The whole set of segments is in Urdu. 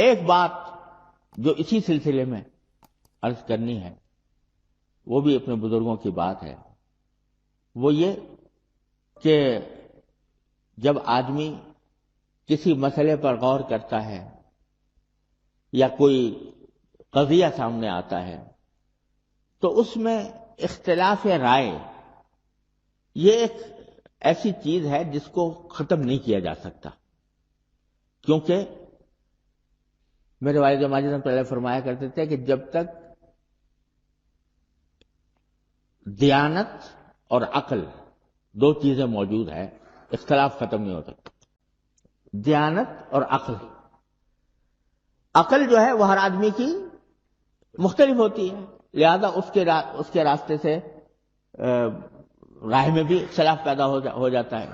ایک بات جو اسی سلسلے میں عرض کرنی ہے، وہ بھی اپنے بزرگوں کی بات ہے، وہ یہ کہ جب آدمی کسی مسئلے پر غور کرتا ہے یا کوئی قضیہ سامنے آتا ہے تو اس میں اختلاف رائے یہ ایک ایسی چیز ہے جس کو ختم نہیں کیا جا سکتا، کیونکہ میرے والد ماجد ہم پہلے فرمایا کرتے تھے کہ جب تک دیانت اور عقل دو چیزیں موجود ہیں اختلاف ختم نہیں ہو سکتا۔ دیانت اور عقل جو ہے وہ ہر آدمی کی مختلف ہوتی ہے، لہذا اس کے راستے سے راہ میں بھی اختلاف پیدا ہو جاتا ہے۔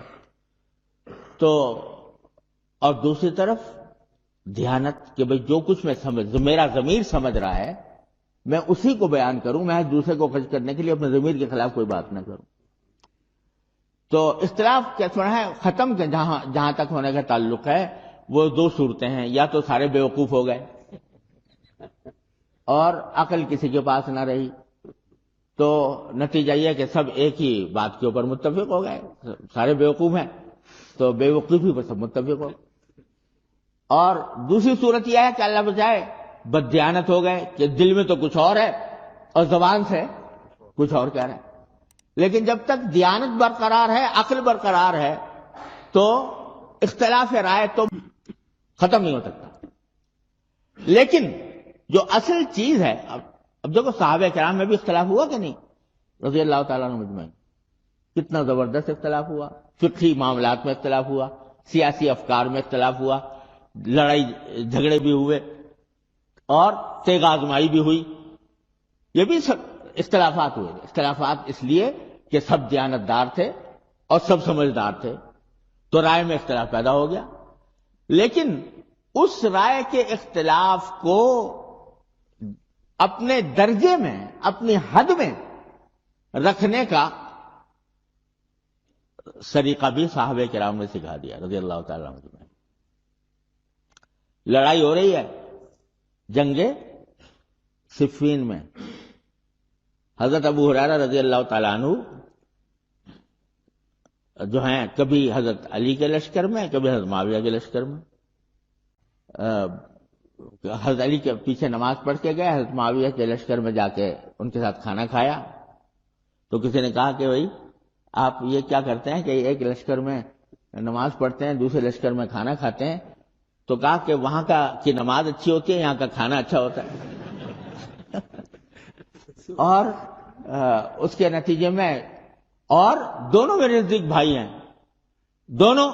تو اور دوسری طرف دیانت کہ بھئی جو کچھ میرا ضمیر سمجھ رہا ہے میں اسی کو بیان کروں، میں دوسرے کو خرچ کرنے کے لیے اپنے ضمیر کے خلاف کوئی بات نہ کروں۔ تو اختلاف کیا ہے ختم کے جہاں تک ہونے کا تعلق ہے وہ دو صورتیں ہیں، یا تو سارے بیوقوف ہو گئے اور عقل کسی کے پاس نہ رہی، تو نتیجہ یہ کہ سب ایک ہی بات کے اوپر متفق ہو گئے، سارے بیوقوف ہیں تو بیوقوفی پر سب متفق ہو گئے۔ اور دوسری صورت یہ ہے کہ اللہ بچائے بددیانت ہو گئے کہ دل میں تو کچھ اور ہے اور زبان سے کچھ اور کہہ رہے ہیں۔ لیکن جب تک دیانت برقرار ہے، عقل برقرار ہے، تو اختلاف رائے تو ختم نہیں ہو سکتا۔ لیکن جو اصل چیز ہے، اب دیکھو صحابہ کرام میں بھی اختلاف ہوا کہ نہیں، رضی اللہ تعالیٰ عنہ مجمعین، کتنا زبردست اختلاف ہوا، فقہی معاملات میں اختلاف ہوا، سیاسی افکار میں اختلاف ہوا، لڑائی جھگڑے بھی ہوئے اور تیغ آزمائی بھی ہوئی، یہ بھی سب اختلافات ہوئے۔ اختلافات اس لیے کہ سب دیانتدار تھے اور سب سمجھدار تھے، تو رائے میں اختلاف پیدا ہو گیا۔ لیکن اس رائے کے اختلاف کو اپنے درجے میں، اپنی حد میں رکھنے کا طریقہ بھی صحابہ کرام نے سکھا دیا رضی اللہ تعالیٰ عنہ۔ لڑائی ہو رہی ہے جنگ صفین میں، حضرت ابو ہریرہ رضی اللہ تعالیٰ عنہ جو ہیں کبھی حضرت علی کے لشکر میں، کبھی حضرت معاویہ کے لشکر میں، حضرت علی کے پیچھے نماز پڑھ کے گئے، حضرت معاویہ کے لشکر میں جا کے ان کے ساتھ کھانا کھایا، تو کسی نے کہا کہ بھائی آپ یہ کیا کرتے ہیں کہ ایک لشکر میں نماز پڑھتے ہیں دوسرے لشکر میں کھانا کھاتے ہیں؟ تو کہا کہ وہاں کی نماز اچھی ہوتی ہے، یہاں کا کھانا اچھا ہوتا ہے۔ اور اس کے نتیجے میں، اور دونوں میرے نزدیک بھائی ہیں، دونوں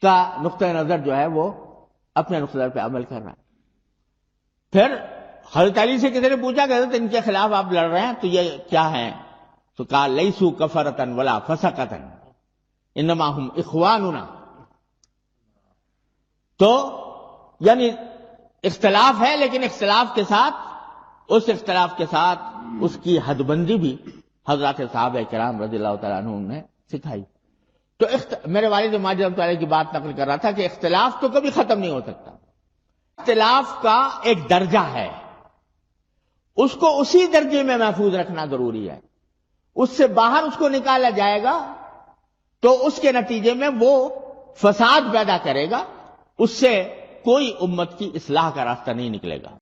کا نقطہ نظر جو ہے وہ اپنے نقطہ نظر پہ عمل کر رہا ہے۔ پھر حضرت علی سے کسی نے پوچھا کہ حضرت ان کے خلاف آپ لڑ رہے ہیں تو یہ کیا ہیں؟ تو کہا لیسو کفرتن ولا فسقتن انما ہم اخواننا۔ تو یعنی اختلاف ہے، لیکن اختلاف کے ساتھ، اس اختلاف کے ساتھ اس کی حد بندی بھی حضرات صحابہ کرام رضی اللہ تعالیٰ عنہ نے سکھائی۔ تو میرے والد ماجد رحمۃ اللہ کی بات نقل کر رہا تھا کہ اختلاف تو کبھی ختم نہیں ہو سکتا، اختلاف کا ایک درجہ ہے، اس کو اسی درجے میں محفوظ رکھنا ضروری ہے۔ اس سے باہر اس کو نکالا جائے گا تو اس کے نتیجے میں وہ فساد پیدا کرے گا، اس سے کوئی امت کی اصلاح کا راستہ نہیں نکلے گا۔